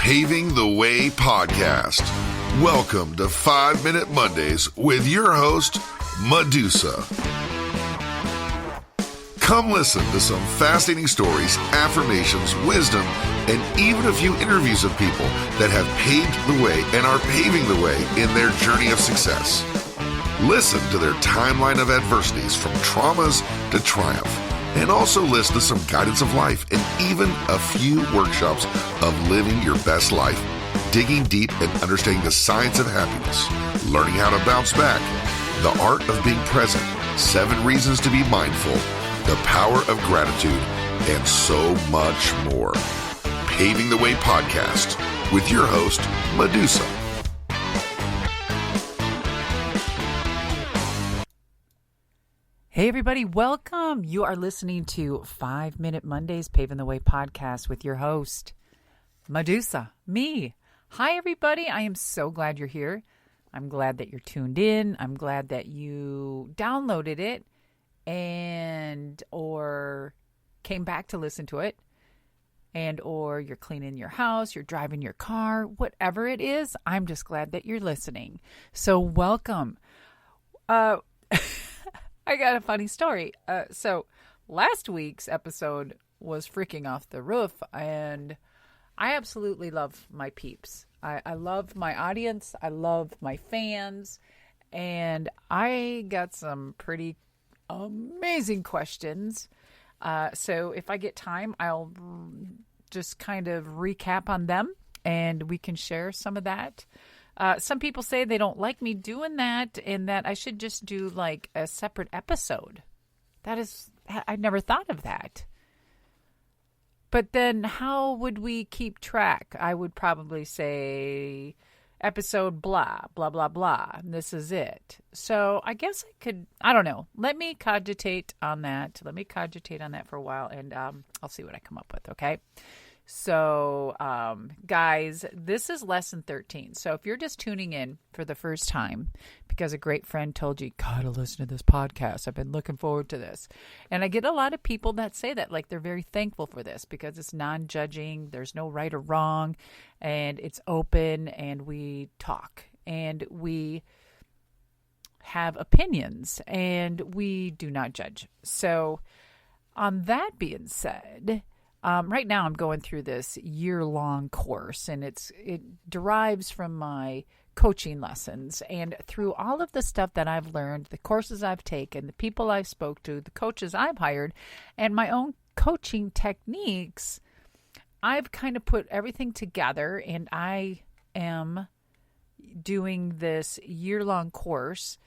Paving the Way podcast. Welcome to 5 Minute Mondays with your host, Medusa. Come listen to some fascinating stories, affirmations, wisdom, and even a few interviews of people that have paved the way and are paving the way in their journey of success. Listen to their timeline of adversities from traumas to triumph, and also listen to some guidance of life and even a few workshops of living your best life, digging deep and understanding the science of happiness, learning how to bounce back, the art of being present, 7 reasons to be mindful, the power of gratitude, and so much more. Paving the Way podcast with your host, Medusa. Hey everybody, welcome. You are listening to 5 Minute Mondays Paving the Way podcast with your host, Medusa, me. Hi everybody, I am so glad you're here. I'm glad that you're tuned in. I'm glad that you downloaded it and or came back to listen to it, and or you're cleaning your house, you're driving your car, whatever it is. I'm just glad that you're listening. So welcome. I got a funny story. So last week's episode was freaking off the roof, and I absolutely love my peeps. I love my audience. I love my fans, and I got some pretty amazing questions. So if I get time, I'll just kind of recap on them, and we can share some of that. Some people say they don't like me doing that and that I should just do like a separate episode. I never thought of that. But then how would we keep track? I would probably say episode blah, blah, blah, blah. And this is it. So I guess I don't know. Let me cogitate on that. For a while, and I'll see what I come up with, okay? So, guys, this is lesson 13. So if you're just tuning in for the first time because a great friend told you, gotta listen to this podcast, I've been looking forward to this. And I get a lot of people that say that, like they're very thankful for this because it's non-judging, there's no right or wrong, and it's open, and we talk, and we have opinions, and we do not judge. So on that being said, right now I'm going through this year-long course, and it derives from my coaching lessons. And through all of the stuff that I've learned, the courses I've taken, the people I've spoke to, the coaches I've hired, and my own coaching techniques, I've kind of put everything together, and I am doing this year-long course.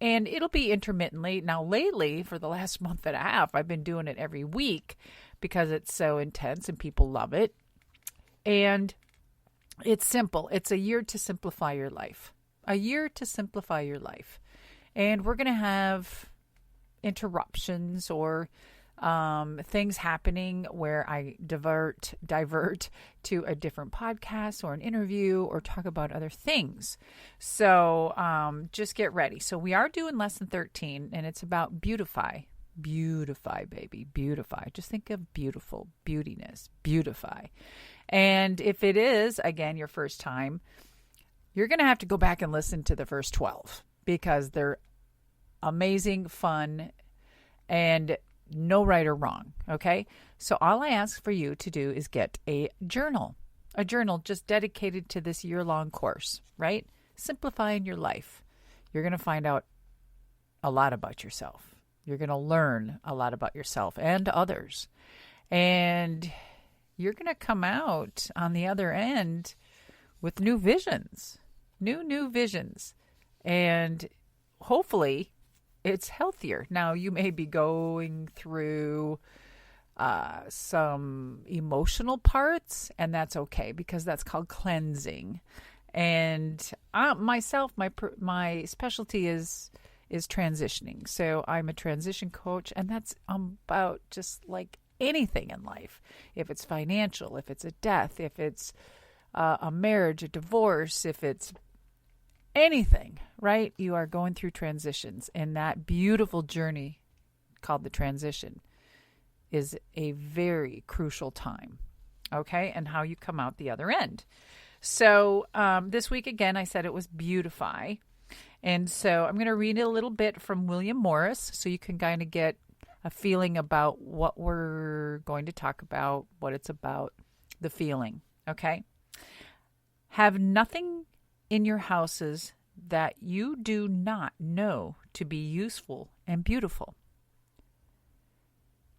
And it'll be intermittently. Now, lately, for the last month and a half, I've been doing it every week because it's so intense and people love it. And it's simple. It's a year to simplify your life. A year to simplify your life. And we're going to have interruptions or things happening where I divert to a different podcast or an interview or talk about other things. So just get ready. So we are doing lesson 13, and it's about beautify. Beautify, baby. Beautify. Just think of beautiful, beautiness. Beautify. And if it is, again, your first time, you're going to have to go back and listen to the first 12 because they're amazing, fun, and no right or wrong, okay? So all I ask for you to do is get a journal just dedicated to this year-long course, right? Simplifying your life. You're going to find out a lot about yourself. You're going to learn a lot about yourself and others. And you're going to come out on the other end with new visions, new visions. And hopefully it's healthier. Now, you may be going through some emotional parts, and that's okay because that's called cleansing. And myself, my specialty is transitioning. So I'm a transition coach, and that's about just like anything in life. If it's financial, if it's a death, if it's a marriage, a divorce, if it's anything, right? You are going through transitions, and that beautiful journey called the transition is a very crucial time. okay, and how you come out the other end. So this week, again, I said it was Beautify. And so I'm going to read a little bit from William Morris so you can kind of get a feeling about what we're going to talk about, what it's about, the feeling, okay? Have nothing in your houses that you do not know to be useful and beautiful.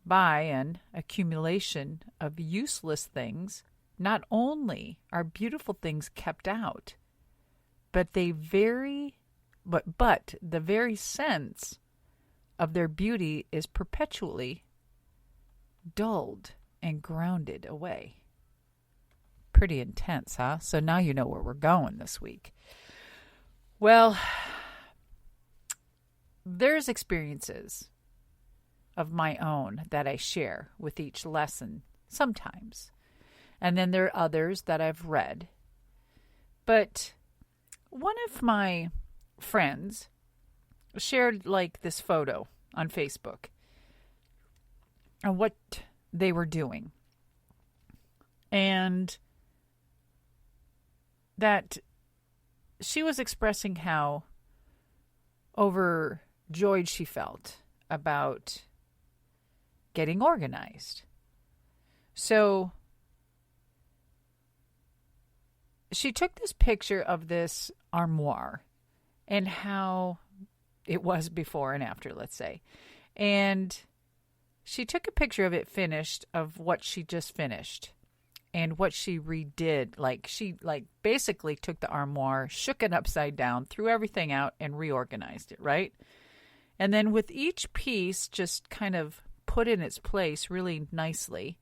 By an accumulation of useless things, not only are beautiful things kept out, but the very sense of their beauty is perpetually dulled and grounded away. Pretty intense, huh? So now you know where we're going this week. Well, there's experiences of my own that I share with each lesson sometimes. And then there are others that I've read. But one of my friends shared like this photo on Facebook of what they were doing. And that she was expressing how overjoyed she felt about getting organized. So she took this picture of this armoire and how it was before and after, let's say. And she took a picture of it finished, of what she just finished and what she redid. Like she basically took the armoire, shook it upside down, threw everything out and reorganized it, right? And then with each piece just kind of put in its place really nicely.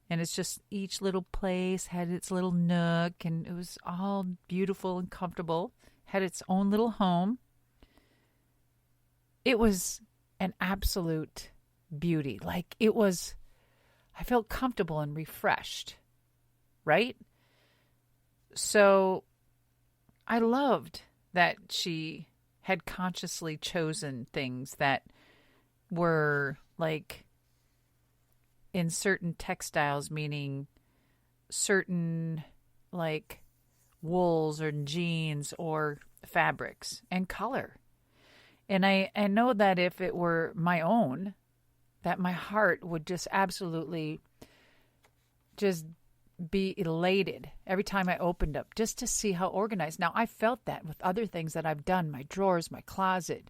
And it's just each little place had its little nook, and it was all beautiful and comfortable, had its own little home. It was an absolute beauty. Like it was, I felt comfortable and refreshed, right? So I loved that she had consciously chosen things that were like in certain textiles, meaning certain like wools or jeans or fabrics and color. And I know that if it were my own, that my heart would just absolutely just be elated every time I opened up just to see how organized. Now, I felt that with other things that I've done, my drawers, my closet,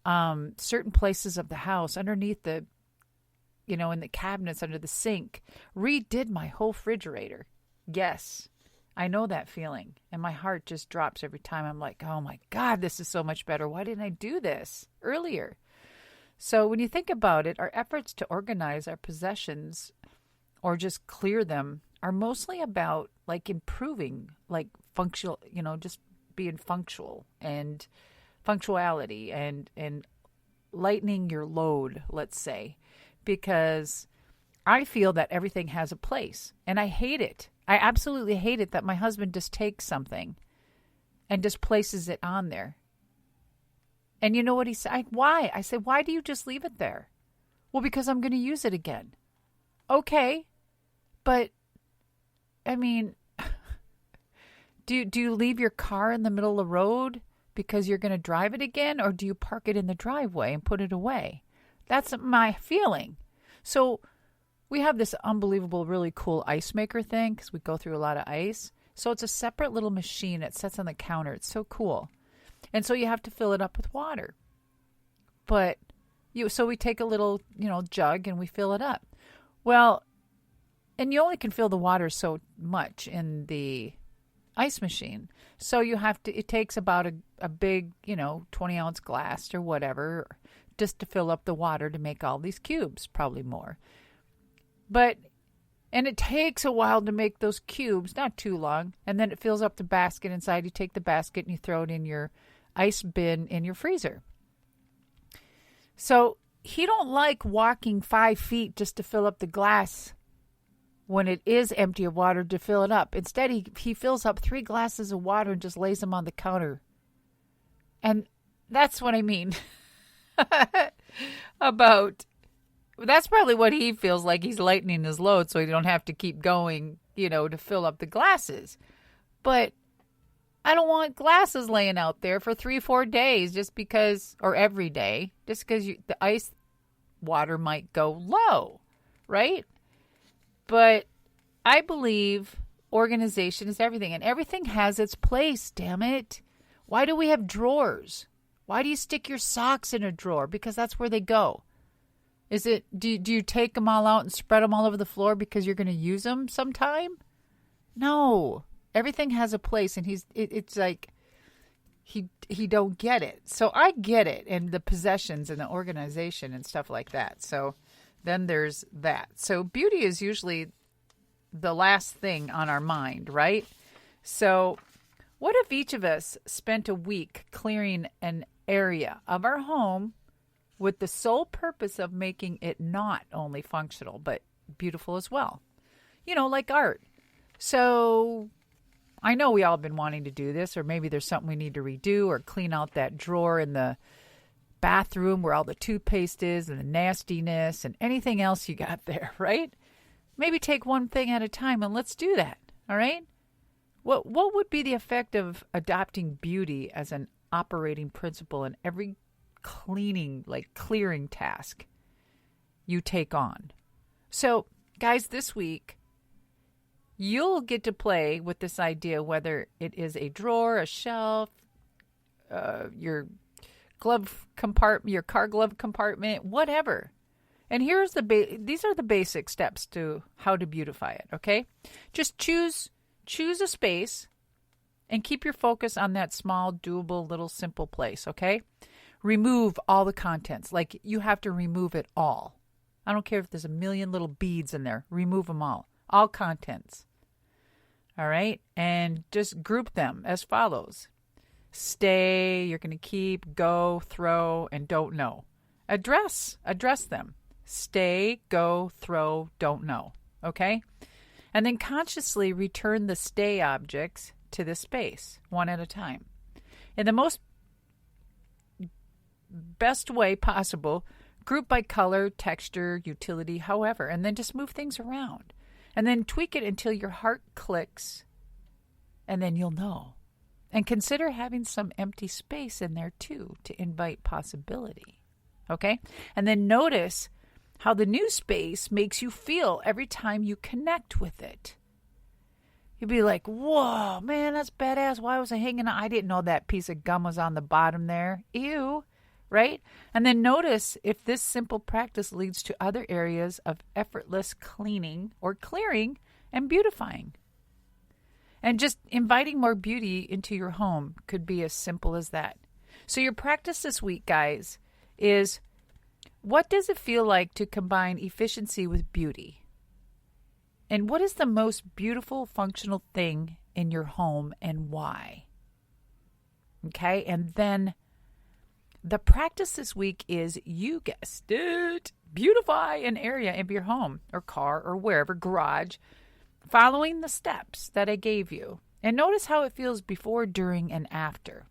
certain places of the house, underneath the, in the cabinets, under the sink, redid my whole refrigerator. Yes, I know that feeling. And my heart just drops every time. I'm like, oh my God, this is so much better. Why didn't I do this earlier? So when you think about it, our efforts to organize our possessions or just clear them are mostly about like improving, like functional, just being functional and functionality and lightening your load, let's say, because I feel that everything has a place and I hate it. I absolutely hate it that my husband just takes something and just places it on there. And you know what he said? Why? I said, why do you just leave it there? Well, because I'm going to use it again. Okay. But, I mean, do you leave your car in the middle of the road because you're going to drive it again? Or do you park it in the driveway and put it away? That's my feeling. So we have this unbelievable, really cool ice maker thing because we go through a lot of ice. So it's a separate little machine that sits on the counter. It's so cool. And so you have to fill it up with water. So we take a little, jug and we fill it up. Well, and you only can fill the water so much in the ice machine. So it takes about a big, 20-ounce glass or whatever, just to fill up the water to make all these cubes, probably more. And it takes a while to make those cubes, not too long. And then it fills up the basket inside. You take the basket and you throw it in your ice bin in your freezer. So he don't like walking 5 feet just to fill up the glass when it is empty of water to fill it up. Instead, he fills up 3 glasses of water and just lays them on the counter. And that's what I mean about That's probably what he feels like. He's lightening his load so he don't have to keep going, to fill up the glasses. But I don't want glasses laying out there for 3-4 days just because, or every day, just because the ice water might go low, right? But I believe organization is everything, and everything has its place, damn it. Why do we have drawers? Why do you stick your socks in a drawer? Because that's where they go. Do you take them all out and spread them all over the floor because you're going to use them sometime? No. Everything has a place, and it's like he don't get it. So I get it, and the possessions and the organization and stuff like that. So then there's that. So beauty is usually the last thing on our mind, right? So what if each of us spent a week clearing an area of our home with the sole purpose of making it not only functional, but beautiful as well? Like art. So I know we all have been wanting to do this, or maybe there's something we need to redo or clean out that drawer in the bathroom where all the toothpaste is and the nastiness and anything else you got there, right? Maybe take one thing at a time and let's do that, all right? What would be the effect of adopting beauty as an operating principle in every clearing task you take on? So, guys, this week, you'll get to play with this idea, whether it is a drawer, a shelf, your glove compartment, your car glove compartment, whatever. And these are the basic steps to how to beautify it, okay? Just choose a space and keep your focus on that small, doable, little simple place, okay? Remove all the contents. Like, you have to remove it all. I don't care if there's a million little beads in there. Remove them all. All contents. All right? And just group them as follows. Stay, you're going to keep, go, throw, and don't know. Address them. Stay, go, throw, don't know. Okay? And then consciously return the stay objects to the space, one at a time. In the most best way possible, group by color, texture, utility, however, and then just move things around. And then tweak it until your heart clicks, and then you'll know. And consider having some empty space in there too to invite possibility. Okay? And then notice how the new space makes you feel every time you connect with it. You'll be like, whoa, man, that's badass. Why was I hanging out? I didn't know that piece of gum was on the bottom there. Ew. Right? And then notice if this simple practice leads to other areas of effortless cleaning or clearing and beautifying. And just inviting more beauty into your home could be as simple as that. So your practice this week, guys, is what does it feel like to combine efficiency with beauty? And what is the most beautiful functional thing in your home and why? Okay, and then the practice this week is, you guessed it, beautify an area of your home or car or wherever, garage, following the steps that I gave you. And notice how it feels before, during, and after.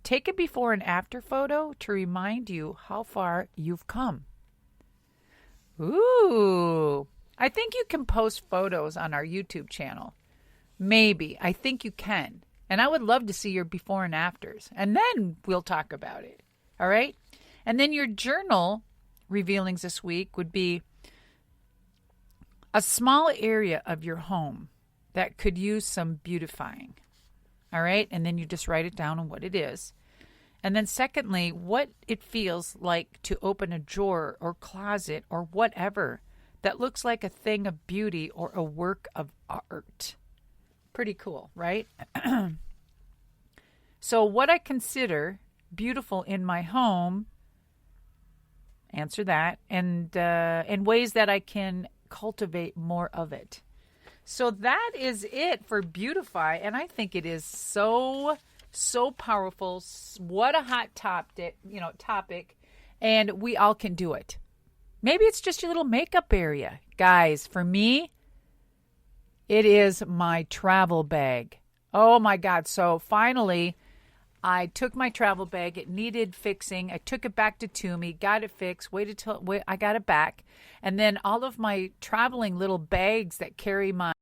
Take a before and after photo to remind you how far you've come. Ooh, I think you can post photos on our YouTube channel. Maybe. I think you can. And I would love to see your before and afters. And then we'll talk about it. All right? And then your journal revealings this week would be a small area of your home that could use some beautifying. All right? And then you just write it down on what it is. And then secondly, what it feels like to open a drawer or closet or whatever that looks like a thing of beauty or a work of art. Pretty cool, right? So what I consider beautiful in my home, answer that, and in ways that I can cultivate more of it. So that is it for Beautify, and I think it is so powerful. What a hot topic, and we all can do it. Maybe it's just your little makeup area. Guys, for me, it is my travel bag. Oh my God. So finally, I took my travel bag. It needed fixing. I took it back to Toomey, got it fixed, waited till I got it back. And then all of my traveling little bags that carry my